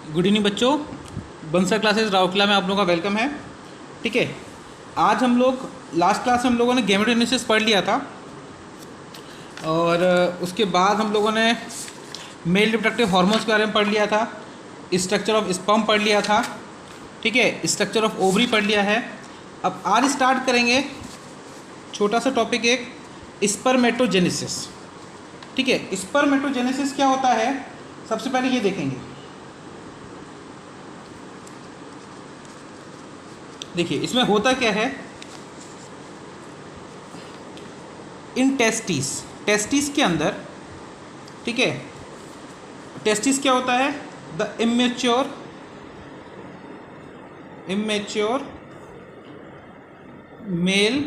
Good evening बच्चों। बंसर classes Rourkela में आप लोगों का वेलकम है। ठीक है, आज हम लोग लास्ट क्लास में हम लोगों ने गैमेटोजेनेसिस पढ़ लिया था और उसके बाद हम लोगों ने मेल रिप्रोडक्टिव हार्मोन्स के बारे में पढ़ लिया था, स्ट्रक्चर ऑफ स्पर्म पढ़ लिया था। ठीक है, स्ट्रक्चर ऑफ ओवरी पढ़ लिया है। अब आज स्टार्ट करेंगे छोटा सा टॉपिक, एक स्पर्मेटोजेनेसिस। ठीक है, स्पर्मेटोजेनेसिस क्या होता है सबसे पहले ये देखेंगे। देखिए इसमें होता क्या है, इन टेस्टिस के अंदर, ठीक है, टेस्टिस क्या होता है, the immature male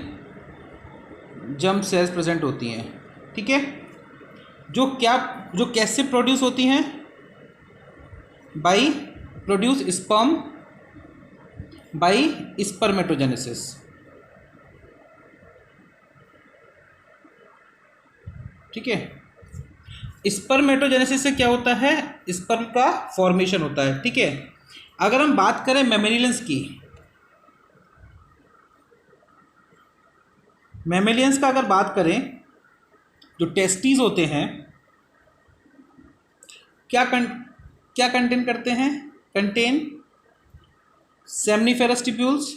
germ cells present होती हैं। ठीक है, जो कैसे प्रोड्यूस होती हैं, by produce sperm by spermatogenesis. ठीक है, स्पर्मेटोजेनेसिस से क्या होता है, स्पर्म का फॉर्मेशन होता है। ठीक है, अगर हम बात करें मैमेलियंस की, मैमेलियंस का अगर बात करें, जो टेस्टीज होते हैं क्या कंटेन करते हैं, कंटेन सेमनीफेरस टिप्यूल्स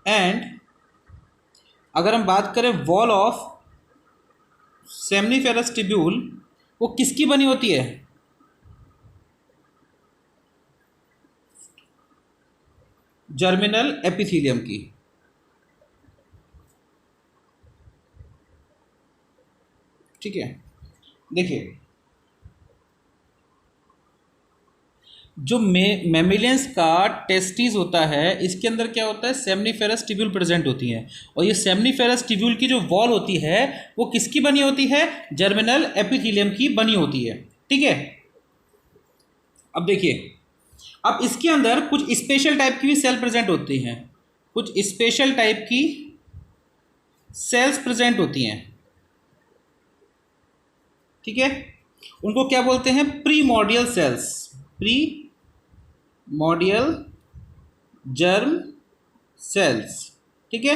एंड अगर हम बात करें वॉल ऑफ सेमनीफेरस टिब्यूल, वो किसकी बनी होती है, जर्मिनल एपिथेलियम की। ठीक है, देखिए जो मैमेलियंस का टेस्टिस होता है, इसके अंदर क्या होता है, सेमनीफेरस टिब्यूल प्रेजेंट होती हैं और ये सेमनीफेरस टिब्यूल की जो वॉल होती है वो किसकी बनी होती है, जर्मिनल एपिथेलियम की बनी होती है। ठीक है, अब देखिए, अब इसके अंदर कुछ स्पेशल टाइप की भी सेल प्रेजेंट होती हैं, कुछ स्पेशल टाइप की सेल्स प्रेजेंट होती हैं। ठीक है, उनको क्या बोलते हैं, primordial cells, primordial germ cells. ठीक है,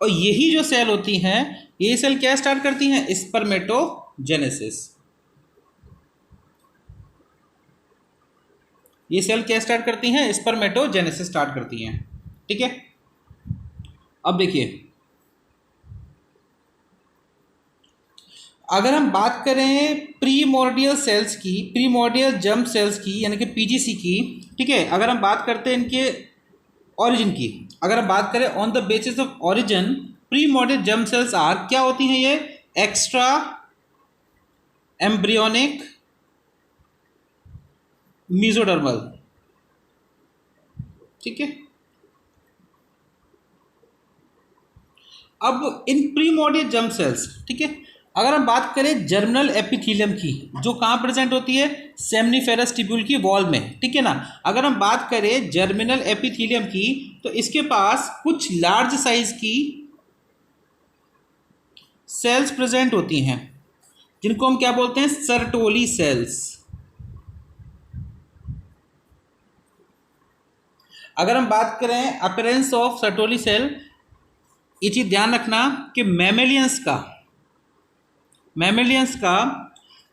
और यही जो सेल होती हैं, ये सेल क्या स्टार्ट करती हैं, स्पर्मेटोजेनेसिस। ये सेल क्या स्टार्ट करती हैं, स्पर्मेटोजेनेसिस स्टार्ट करती हैं। ठीक है, अब देखिए अगर हम बात करें प्रीमोर्डियल सेल्स की, प्रीमोर्डियल जर्म सेल्स की यानी कि पीजीसी की। ठीक है, अगर हम बात करते हैं इनके ओरिजिन की, अगर हम बात करें on the basis of origin, primordial germ cells are क्या होती हैं, ये एक्स्ट्रा एम्ब्रियोनिक मीजोडर्मल। ठीक है, अब इन प्रीमोर्डियल जर्म सेल्स, ठीक है, अगर हम बात करें जर्मिनल एपिथेलियम की, जो कहाँ प्रेजेंट होती है, सेमनीफेरस टिब्यूल की वॉल में। ठीक है ना, अगर हम बात करें जर्मिनल एपिथेलियम की, तो इसके पास कुछ लार्ज साइज की सेल्स प्रेजेंट होती हैं, जिनको हम क्या बोलते हैं, सर्टोली सेल्स। अगर हम बात करें अपीयरेंस ऑफ सर्टोली सेल, ये चीज ध्यान रखना कि मैमेलियंस का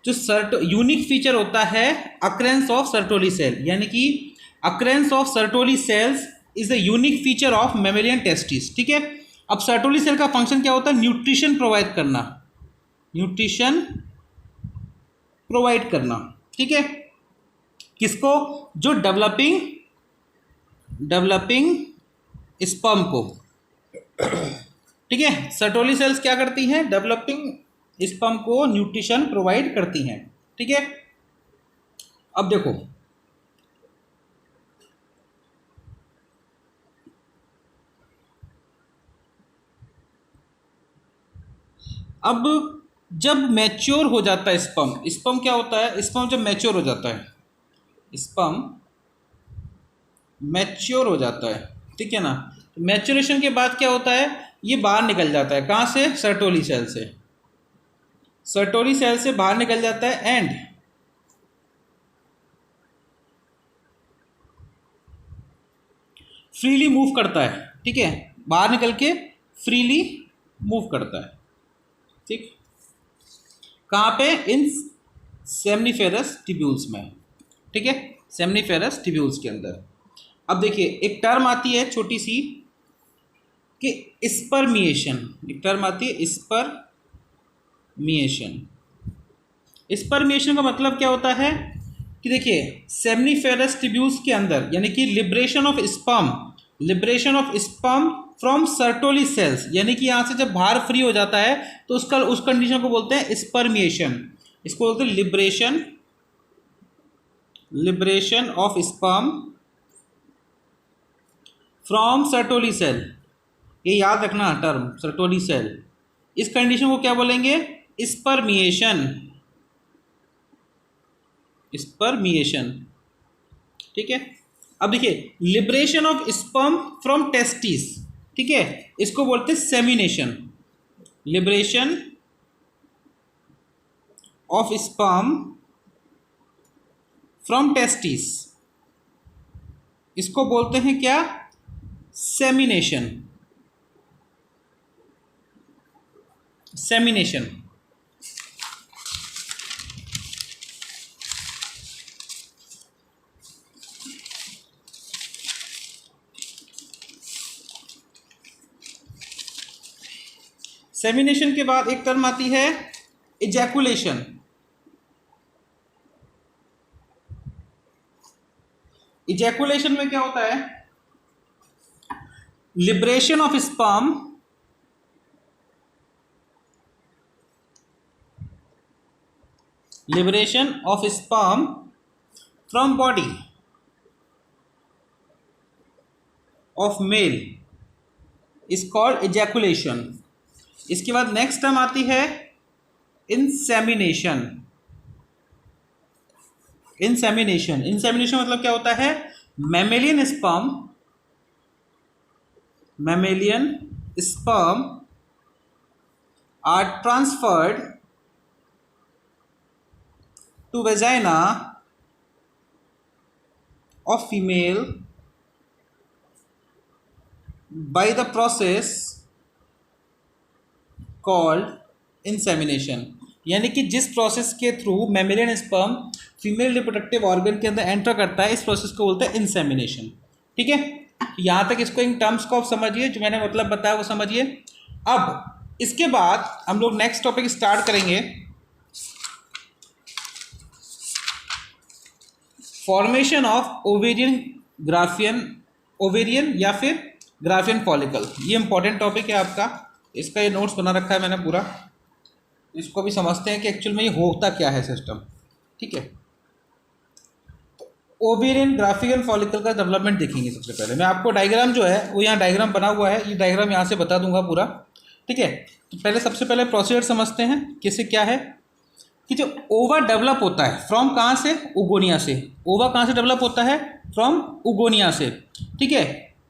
जो यूनिक फीचर होता है अक्रेंस ऑफ सर्टोली सेल, यानी कि occurrence of Sertoli cells is the unique feature of mammalian testis. ठीक है, अब सर्टोली सेल का फंक्शन क्या होता है, न्यूट्रिशन प्रोवाइड करना, न्यूट्रिशन प्रोवाइड करना। ठीक है, किसको, जो डेवलपिंग स्पर्म को। ठीक है, सर्टोली सेल्स क्या करती हैं, डेवलपिंग स्पर्म को न्यूट्रिशन प्रोवाइड करती हैं। ठीक है, अब देखो अब जब मैच्योर हो जाता है स्पर्म क्या होता है, स्पर्म जब मैच्योर हो जाता है, स्पर्म मैच्योर हो जाता है। ठीक है ना, मैच्योरेशन के बाद क्या होता है, ये बाहर निकल जाता है, कहाँ से, सर्टोली सेल से। सर्टोरी सेल से बाहर निकल जाता है एंड फ्रीली मूव करता है। ठीक है, बाहर निकल के फ्रीली मूव करता है। ठीक, कहाँ पे? इन सेमनीफेरस ट्यूब्यूल्स में। ठीक है, सेमनीफेरस ट्यूब्यूल्स के अंदर। अब देखिए एक टर्म आती है छोटी सी कि स्पर्मिएशन। एक टर्म आती है स्पर्मिएशन। स्पर्मिएशन का मतलब क्या होता है कि देखिए सेमनीफेरस ट्यूब्यूल्स के अंदर यानी कि liberation of sperm from Sertoli cells, यानी कि यहाँ से जब बाहर फ्री हो जाता है तो उस कंडीशन को बोलते हैं स्पर्मिएशन। इसको बोलते हैं liberation of sperm from Sertoli cell. ये याद रखना टर्म, सर्टोली सेल। इस कंडीशन को क्या बोलेंगे? स्पर्मिएशन। ठीक है, अब देखिए liberation of sperm from testis. ठीक है, इसको बोलते हैं semination. Liberation of sperm from testis, इसको बोलते हैं क्या? सेमिनेशन। सेमिनेशन। सेमिनेशन के बाद एक टर्म आती है इजैकुलेशन। इजैकुलेशन में क्या होता है? Liberation of sperm from body of male is called ejaculation. इसके बाद नेक्स्ट टर्म आती है इंसेमिनेशन। इंसेमिनेशन मतलब क्या होता है? Mammalian sperm are transferred to vagina of female by the process called insemination. यानी कि जिस प्रोसेस के through mammalian sperm female reproductive organ के अंदर एंटर करता है, इस प्रोसेस को बोलते हैं इंसेमिनेशन। ठीक है, यहाँ तक इसको इन टर्म्स को आप समझिए, जो मैंने मतलब बताया वो समझिए। अब इसके बाद हम लोग नेक्स्ट टॉपिक स्टार्ट करेंगे, फॉर्मेशन ऑफ ओवेरियन या फिर ग्राफियन फॉलिकल। ये इंपॉर्टेंट टॉपिक है आपका, इसका ये नोट्स बना रखा है मैंने पूरा। इसको भी समझते हैं कि एक्चुअल में ये होता क्या है सिस्टम। ठीक है, ओवेरियन ग्राफियन फॉलिकल का डेवलपमेंट देखेंगे। सबसे पहले मैं आपको डायग्राम जो है वो यहाँ डायग्राम बना हुआ है, ये डायग्राम यहाँ से बता दूंगा पूरा। ठीक है, तो पहले सबसे पहले प्रोसीजर समझते हैं कैसे क्या है कि जो ओवा डेवलप होता है फ्रॉम कहाँ से? उगोनिया से। ओवा कहाँ से डेवलप होता है? फ्रॉम उगोनिया से। ठीक है,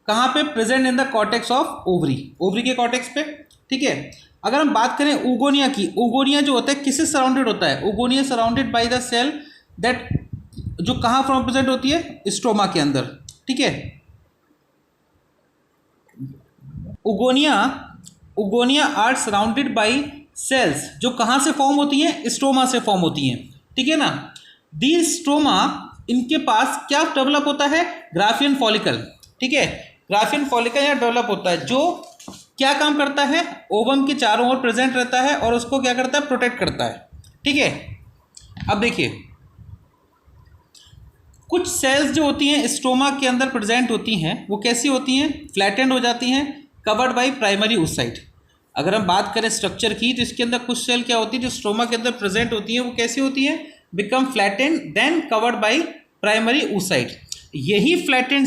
कहाँ पे? Present in the cortex of ovary के कॉर्टेक्स पे। ठीक है, अगर हम बात करें उगोनिया की, उगोनिया जो होता है किससे सराउंडेड होता है? Oogonia surrounded by the cell that, जो कहाँ फ्रॉम प्रेजेंट होती है? स्ट्रोमा के अंदर। ठीक है, oogonia are surrounded by cells जो कहाँ से फॉर्म होती हैं? स्ट्रोमा से फॉर्म होती हैं। ठीक है ना, दी स्ट्रोमा, इनके पास क्या डेवलप होता है? Graafian follicle. ठीक है, ग्राफियन फॉलिकल यहाँ डेवलप होता है, जो क्या काम करता है? ओवम के चारों ओर प्रेजेंट रहता है और उसको क्या करता है? प्रोटेक्ट करता है। ठीक है, अब देखिए कुछ सेल्स जो होती हैं स्ट्रोमा के अंदर प्रेजेंट होती हैं, वो कैसी होती हैं? फ्लैटेंड हो जाती हैं, कवर्ड बाय प्राइमरी oocyte। अगर हम बात करें स्ट्रक्चर की, तो इसके अंदर कुछ सेल क्या होती है जो स्ट्रोमा के अंदर प्रेजेंट होती हैं, वो कैसी होती हैं? Become flattened then covered by primary oocyte। यही फ्लैटेंड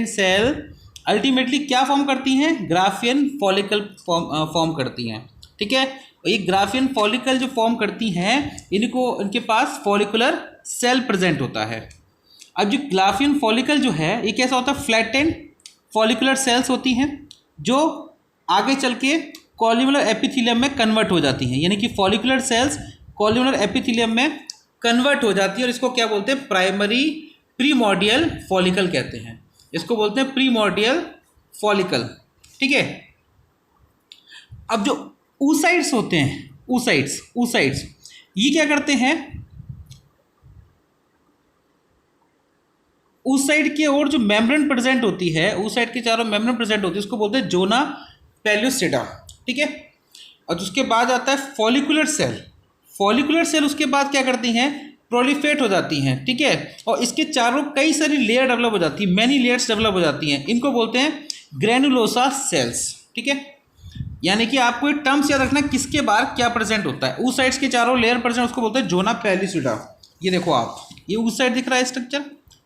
सेल अल्टीमेटली क्या फॉर्म करती हैं? ग्राफियन फॉलिकल फॉर्म करती हैं। ठीक है, ये ग्राफियन फॉलिकल जो फॉर्म करती हैं, इनके पास फॉलिकुलर सेल प्रेजेंट होता है। अब जो ग्राफियन फॉलिकल जो है ये कैसा होता है? फ्लैटेंड फॉलिकुलर सेल्स होती हैं जो आगे चल के कॉल्यूमुलर एपिथेलियम में कन्वर्ट हो जाती हैं, यानी कि फॉलिकुलर सेल्स कॉल्यूमुलर एपिथेलियम में कन्वर्ट हो जाती है और इसको क्या बोलते हैं, प्राइमरी प्रीमोर्डियल फॉलिकल कहते हैं, इसको बोलते हैं प्रीमोर्डियल फॉलिकल। ठीक है। अब जो oocytes होते हैं, oocytes ये क्या करते हैं, oocyte की ओर जो मेम्ब्रेन प्रेजेंट होती है, oocyte के चारों मेम्ब्रेन प्रेजेंट होती है, उसको बोलते हैं जोना पेल्यूसिडा। ठीक है। और उसके बाद आता है फॉलिकुलर सेल। फॉलिकुलर सेल उसके बाद क्या करती हैं, प्रोलिफेट हो जाती हैं। ठीक है। और इसके चारों कई सारी लेयर डेवलप हो जाती है, मैनी लेयर्स डेवलप हो जाती हैं, इनको बोलते हैं ग्रेनुलोसा सेल्स। ठीक है। यानी कि आपको एक टर्म्स याद रखना किसके बाहर क्या प्रेजेंट होता है। oocytes के चारों लेयर प्रेजेंट, उसको बोलते हैं जोना पेल्यूसिडा। ये देखो आप, ये oocyte दिख रहा है स्ट्रक्चर,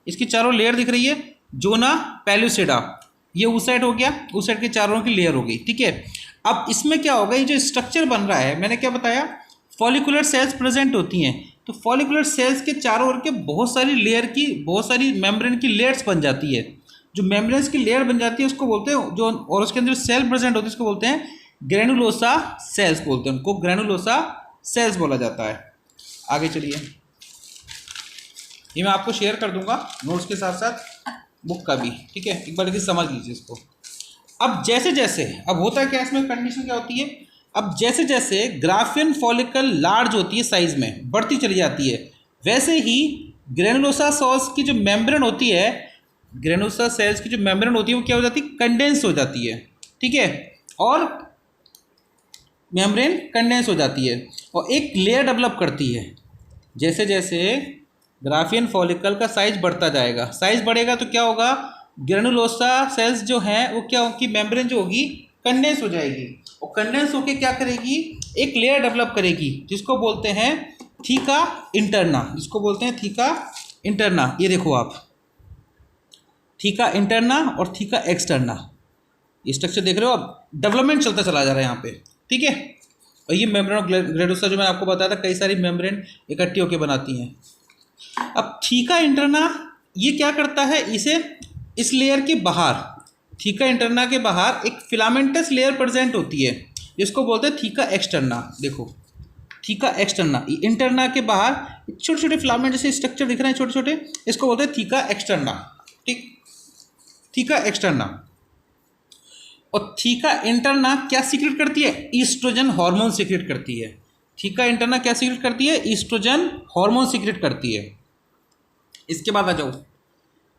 इसकी चारों लेयर दिख रही है, जोना पेल्यूसिडा, ये oocyte हो गया, oocyte के चारों की लेयर हो गई। ठीक है। अब इसमें क्या होगा, ये जो स्ट्रक्चर बन रहा है, मैंने क्या बताया, फॉलिकुलर सेल्स प्रेजेंट होती हैं, तो फॉलिकुलर सेल्स के चारों ओर के बहुत सारी लेयर की, बहुत सारी मेम्ब्रेन की लेयर्स बन जाती है। जो मेम्ब्रेन्स की लेयर बन जाती है उसको बोलते हैं, जो और उसके अंदर सेल प्रेजेंट होती है उसको बोलते हैं ग्रेनुलोसा सेल्स बोलते हैं, उनको ग्रेनुलोसा सेल्स बोला जाता है। आगे चलिए, ये मैं आपको शेयर कर दूंगा नोट्स के साथ साथ बुक का भी। ठीक है। एक बार देखिए, समझ लीजिए इसको। अब जैसे जैसे, अब होता है क्या, इसमें कंडीशन क्या होती है, अब जैसे जैसे ग्राफियन फॉलिकल लार्ज होती है, साइज में बढ़ती चली जाती है, वैसे ही ग्रेनुलोसा सेल्स की जो मेम्ब्रेन होती है, ग्रेनुलोसा सेल्स की जो मेम्ब्रेन होती है वो क्या हो जाती है, कंडेंस हो जाती है। ठीक है। और मेम्ब्रेन कंडेंस हो जाती है और एक लेयर डेवलप करती है। जैसे जैसे ग्राफियन फॉलिकल का साइज बढ़ता जाएगा, साइज बढ़ेगा तो क्या होगा, ग्रेनुलोसा सेल्स जो हैं वो क्या होगी, मेम्ब्रेन जो होगी कंडेंस हो जाएगी, और कंडेंस होके क्या करेगी, एक लेयर डेवलप करेगी जिसको बोलते हैं थीका इंटरना, जिसको बोलते हैं थीका इंटरना। ये देखो आप, थीका इंटरना और थीका एक्सटर्ना, ये स्ट्रक्चर देख रहे हो आप, डेवलपमेंट चलता चला जा रहा है यहाँ पे। ठीक है। और ये मेम्ब्रेन ऑफ ग्रेनुलोसा जो मैंने आपको बताया था, कई सारी मेम्ब्रेन इकट्ठी होकर बनाती हैं। अब थीका इंटरना ये क्या करता है, इसे इस लेयर के बाहर, थीका इंटरना के बाहर एक फिलामेंटस लेयर प्रेजेंट होती है जिसको बोलते हैं थीका एक्सटर्ना। देखो, थीका एक्सटर्ना, इंटरना के बाहर छोटे छोटे फिलामेंट जैसे स्ट्रक्चर दिख रहे हैं छोटे छोटे, इसको बोलते हैं थीका एक्सटर्ना। ठीक, थीका एक्सटर्ना। और थीका इंटरना क्या सीक्रेट करती है, ईस्ट्रोजन हार्मोन सीक्रेट करती है। थीका इंटरना क्या सीक्रेट करती है, ईस्ट्रोजन हार्मोन सीक्रेट करती है। इसके बाद आ जाओ,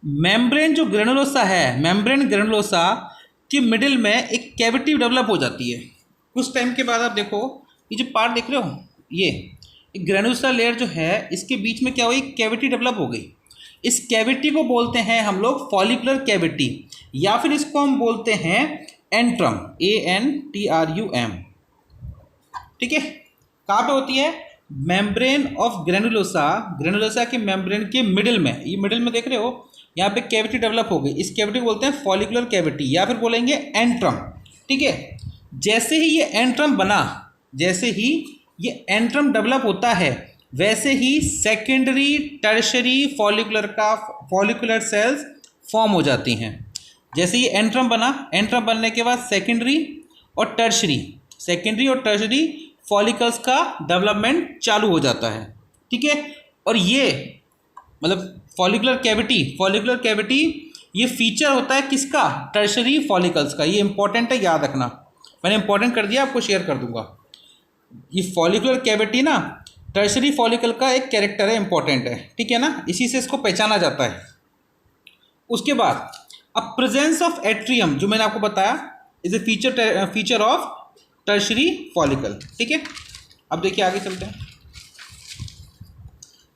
मेम्ब्रेन जो ग्रेनुलोसा है, मेम्ब्रेन ग्रेनुलोसा के मिडिल में एक कैविटी डेवलप हो जाती है। कुछ टाइम के बाद आप देखो, ये जो पार्ट देख रहे हो, ये ग्रेनुलोसा लेयर जो है, इसके बीच में क्या हुई, कैविटी डेवलप हो गई। इस कैविटी को बोलते हैं हम लोग फॉलिकुलर कैविटी, या फिर इसको हम बोलते हैं एंट्रम, ANTRUM। ठीक है। कहाँ पे होती है, मेम्ब्रेन ऑफ ग्रेनुलोसा, ग्रेनुलोसा के मेम्ब्रेन के मिडिल में, ये मिडिल में देख रहे हो, यहाँ पे कैविटी डेवलप हो गई, इस कैविटी को बोलते हैं फॉलिकुलर कैविटी या फिर बोलेंगे एंट्रम। ठीक है। जैसे ही ये एंट्रम बना, जैसे ही ये एंट्रम डेवलप होता है, वैसे ही secondary tertiary follicular cells form हो जाती हैं। जैसे ये एंट्रम बना, एंट्रम बनने के बाद सेकेंडरी और टर्शरी फॉलिकल्स का डेवलपमेंट चालू हो जाता है। ठीक है। और ये मतलब फॉलिकुलर कैविटी ये फीचर होता है किसका, टर्शरी फॉलिकल्स का। ये इंपॉर्टेंट है, याद रखना, मैंने इंपॉर्टेंट कर दिया, आपको शेयर कर दूंगा। ये फॉलिकुलर कैविटी ना टर्शरी फॉलिकल का एक कैरेक्टर है, इंपॉर्टेंट है। ठीक है ना, इसी से इसको पहचाना जाता है। उसके बाद अब प्रेजेंस ऑफ एट्रियम, जो मैंने आपको बताया, is a feature of tertiary follicle. ठीक है। अब देखिए आगे चलते हैं।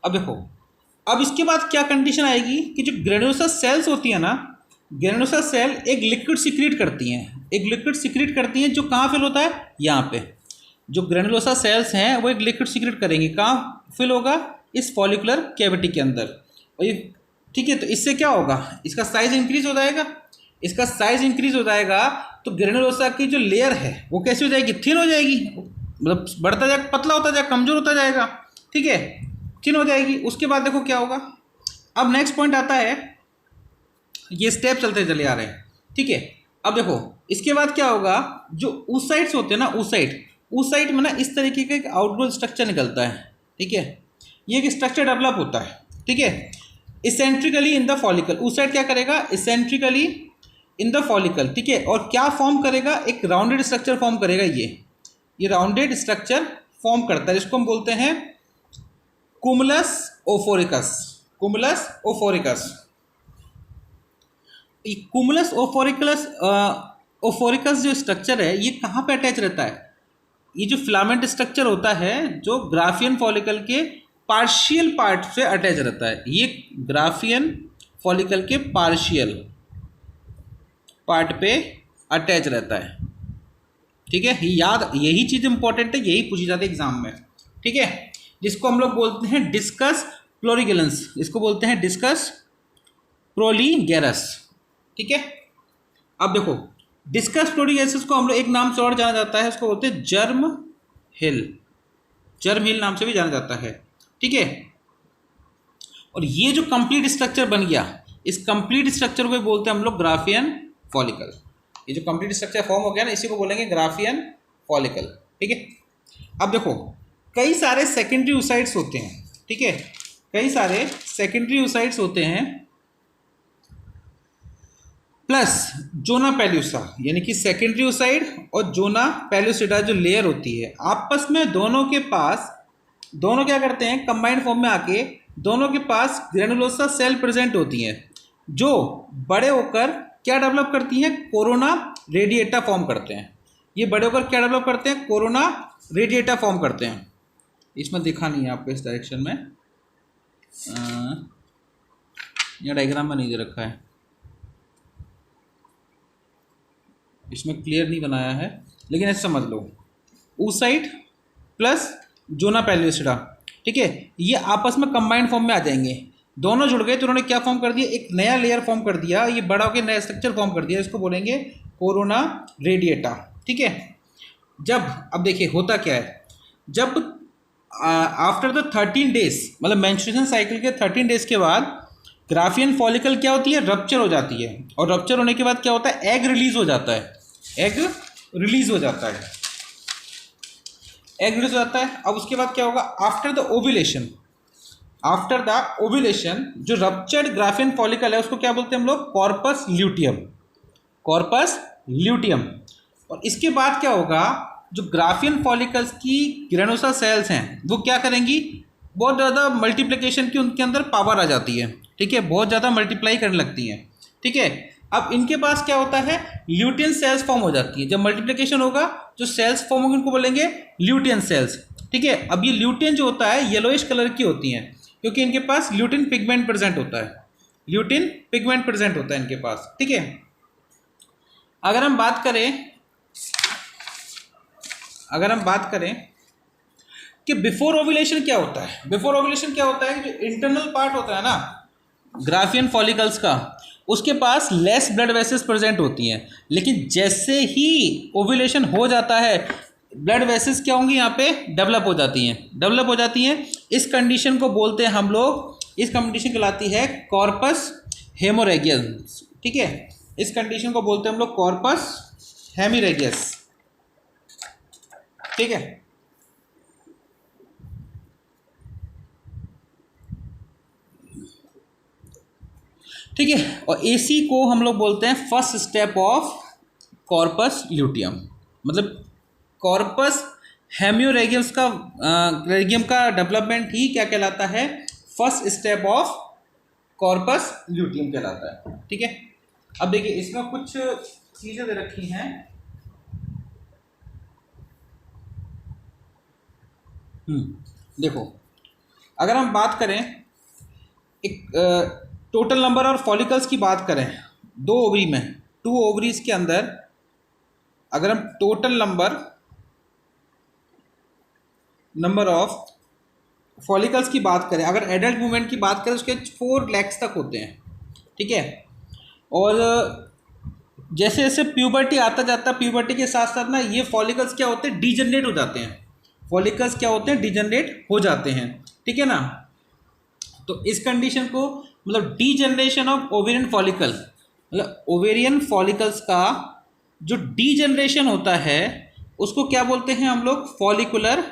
अब देखो, अब इसके बाद क्या कंडीशन आएगी कि जो ग्रेनुलोसा सेल्स होती है ना, ग्रेनुलोसा सेल एक लिक्विड सीक्रेट करती हैं, जो कहाँ फिल होता है, यहाँ पे। जो ग्रेनुलोसा सेल्स हैं वो एक लिक्विड सीक्रेट करेंगे, कहाँ फिल होगा, इस फॉलिकुलर कैविटी के अंदर। और ये ठीक है, तो इससे क्या होगा, इसका साइज इंक्रीज हो जाएगा, तो ग्रेनुलोसा की जो लेयर है वो कैसी हो जाएगी, थिन हो जाएगी, मतलब बढ़ता जाएगा, पतला होता जाएगा, कमजोर होता जाएगा। ठीक है, थिन हो जाएगी। उसके बाद देखो क्या होगा, अब नेक्स्ट पॉइंट आता है, ये स्टेप चलते चले आ रहे हैं। ठीक है। अब देखो, इसके बाद क्या होगा, जो oocytes होते हैं ना, oocyte में ना इस तरीके का एक आउटग्रोथ स्ट्रक्चर निकलता है, ठीक है। ये एक स्ट्रक्चर डेवलप होता है, ठीक है, eccentrically in the follicle. oocyte क्या करेगा, इसेंट्रिकली इन द फॉलिकल, ठीक है। और क्या फॉर्म करेगा, एक राउंडेड स्ट्रक्चर फॉर्म करेगा। ये राउंडेड स्ट्रक्चर फॉर्म करता है, जिसको हम बोलते हैं कुमुलस ओफोरिकस। कुमुलस ओफोरिकस, कुमुलस ओफोरिकस जो स्ट्रक्चर है ये कहाँ पे अटैच रहता है, ये जो फिलामेंट स्ट्रक्चर होता है जो ग्राफियन फॉलिकल के पार्शियल पार्ट से अटैच रहता है। ये ग्राफियन फॉलिकल के पार्शियल पार्ट पे अटैच रहता है, ठीक है। याद, यही चीज़ इंपॉर्टेंट है, यही पूछी जाती है एग्जाम में, ठीक है। जिसको हम लोग बोलते हैं डिस्कस प्लोरीगेलेंस, इसको बोलते हैं डिस्कस प्रोलीगेरस, ठीक है। अब देखो, डिस्कस प्लोरीगेरस को हम लोग एक नाम से और जाना जाता है, उसको बोलते हैं जर्म हिल। जर्म हिल नाम से भी जाना जाता है, ठीक है। और ये जो कंप्लीट स्ट्रक्चर बन गया, इस कंप्लीट स्ट्रक्चर को बोलते हैं हम लोग ग्राफियन फॉलिकल। ये जो कंप्लीट स्ट्रक्चर फॉर्म हो गया ना, इसी को बोलेंगे ग्राफियन फॉलिकल, ठीक है। अब देखो, कई सारे सेकेंडरी oocytes होते हैं, ठीक है, कई सारे सेकेंडरी oocytes होते हैं, प्लस जोना पेल्यूसा, यानी कि सेकेंडरी oocyte और जोना पेल्यूसिडा जो लेयर होती है, आपस में दोनों के पास, दोनों क्या करते हैं, कंबाइंड फॉर्म में आके दोनों के पास ग्रेनुलोसा सेल प्रेजेंट होती हैं, जो बड़े होकर क्या डेवलप करती हैं, कोरोना रेडिएटा फॉर्म करते हैं। ये बड़े होकर क्या डेवलप करते हैं, कोरोना रेडिएटा फॉर्म करते हैं। इसमें दिखा नहीं है आपको इस डायरेक्शन में, यहाँ डायग्राम में नहीं दे रखा है, इसमें क्लियर नहीं बनाया है, लेकिन ऐसे समझ लो, oocyte प्लस जोना पेल्यूसिडा, ठीक है, ये आपस में कंबाइंड फॉर्म में आ जाएंगे। दोनों जुड़ गए तो उन्होंने क्या फॉर्म कर दिया, एक नया लेयर फॉर्म कर दिया, ये बड़ा होकर नया स्ट्रक्चर फॉर्म कर दिया, इसको बोलेंगे कोरोना रेडिएटा, ठीक है। जब, अब देखिए होता क्या है, जब आफ्टर द 13 डेज, मतलब मेंस्ट्रुएशन साइकिल के 13 डेज के बाद ग्राफियन फॉलिकल क्या होती है, रप्चर हो जाती है। और रप्चर होने के बाद क्या होता है, एग रिलीज हो जाता है, एग रिलीज हो जाता है, एग रिलीज हो जाता है। अब उसके बाद क्या होगा, after the ovulation, after the ovulation जो रप्चर्ड ग्राफियन फॉलिकल है उसको क्या बोलते हैं हम लोग, कॉर्पस ल्यूटियम, कॉर्पस ल्यूटियम। और इसके बाद क्या होगा, जो ग्राफियन फॉलिकल्स की ग्रेनोसा सेल्स हैं वो क्या करेंगी, बहुत ज़्यादा मल्टीप्लिकेशन की उनके अंदर पावर आ जाती है, ठीक है, बहुत ज़्यादा मल्टीप्लाई करने लगती हैं, ठीक है। अब इनके पास क्या होता है, ल्यूटियन सेल्स फॉर्म हो जाती है। जब मल्टीप्लिकेशन होगा, जो सेल्स फॉर्म होंगे उनको बोलेंगे ल्यूटियन सेल्स, ठीक है। अब ये ल्यूटियन जो होता है येलोइश कलर की होती हैं, क्योंकि इनके पास ल्यूटिन पिगमेंट प्रेजेंट होता है, ल्यूटिन पिगमेंट प्रेजेंट होता है इनके पास, ठीक है। अगर हम बात करें कि बिफोर ओव्यूलेशन क्या होता है, बिफोर ओव्यूलेशन क्या होता है कि जो इंटरनल पार्ट होता है ना ग्राफियन फॉलिकल्स का, उसके पास लेस ब्लड वेसल्स प्रेजेंट होती हैं। लेकिन जैसे ही ओव्यूलेशन हो जाता है, ब्लड वेसल्स क्या होंगी, यहाँ पे डेवलप हो जाती हैं, डेवलप हो जाती हैं। इस कंडीशन को बोलते हैं हम लोग, इस कंडीशन कहलाती है कॉर्पस हेमोरेगियस, ठीक है। इस कंडीशन को बोलते हैं हम लोग कॉर्पस हेमिरेगियस, ठीक है। ठीक है, और AC को हम लोग बोलते हैं first step of corpus luteum, मतलब कॉर्पस हेमियोरेगियम का रेगियम का डेवलपमेंट ही क्या कहलाता है, first step of corpus luteum कहलाता है, ठीक है। अब देखिए इसमें कुछ चीज़ें दे रखी हैं, देखो, अगर हम बात करें एक टोटल नंबर और फॉलिकल्स की बात करें, 2 ओवरी में, 2 ओवरीज के अंदर अगर हम टोटल नंबर ऑफ फॉलिकल्स की बात करें, अगर एडल्ट मूवमेंट की बात करें, उसके 4 lakhs तक होते हैं, ठीक है। और जैसे जैसे प्यूबर्टी आता जाता है, प्यूबर्टी के साथ साथ ना ये फॉलिकल्स क्या होते हैं, डीजनरेट हो जाते हैं, फॉलिकल्स क्या होते हैं, डीजनरेट हो जाते हैं, ठीक है ना। तो इस कंडीशन को मतलब डीजनरेशन ऑफ ओवेरियन फॉलिकल, मतलब ओवेरियन फॉलिकल्स का जो डीजनरेशन होता है उसको क्या बोलते हैं हम लोग? फॉलिकुलर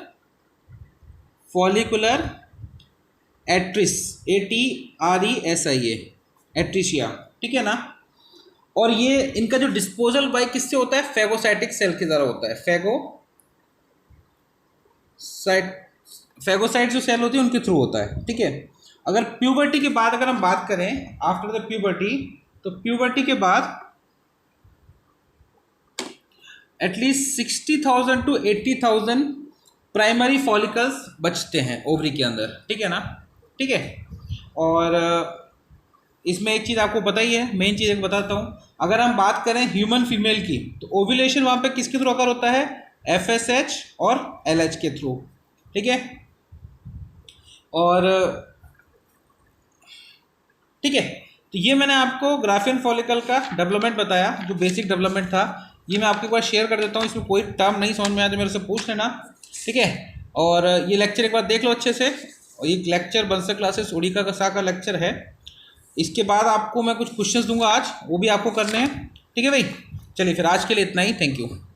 एट्रिस, ATRESIA, एट्रिशिया, ठीक है ना। और ये इनका जो डिस्पोजल बाय किससे होता है? फेगोसाइटिक सेल के द्वारा होता है। फेगोसाइट जो सेल होती है उनके थ्रू होता है, ठीक है। अगर प्यूबर्टी के बाद अगर हम बात करें, आफ्टर द प्यूबर्टी, तो प्यूबर्टी के बाद एटलीस्ट 60,000 to 80,000 प्राइमरी फॉलिकल्स बचते हैं ओवरी के अंदर, ठीक है ना, ठीक है। और इसमें एक चीज़ आपको पता ही है, मेन चीज़ एक बताता हूँ। अगर हम बात करें ह्यूमन फीमेल की, तो ओव्यूलेशन वहाँ पे किसके थ्रू अगर होता है? FSH और LH के थ्रू, ठीक है। और ठीक है, तो ये मैंने आपको ग्राफियन फॉलिकल का डेवलपमेंट बताया, जो बेसिक डेवलपमेंट था। ये मैं आपके पास शेयर कर देता हूँ। इसमें कोई टर्म नहीं समझ में आया तो मेरे से पूछ लेना, ठीक है। और ये लेक्चर एक बार देख लो अच्छे से। और ये लेक्चर बंसल क्लासेस उड़ीका का का लेक्चर है। इसके बाद आपको मैं कुछ क्वेश्चंस दूंगा आज, वो भी आपको करने हैं, ठीक है भाई। चलिए फिर आज के लिए इतना ही। Thank you.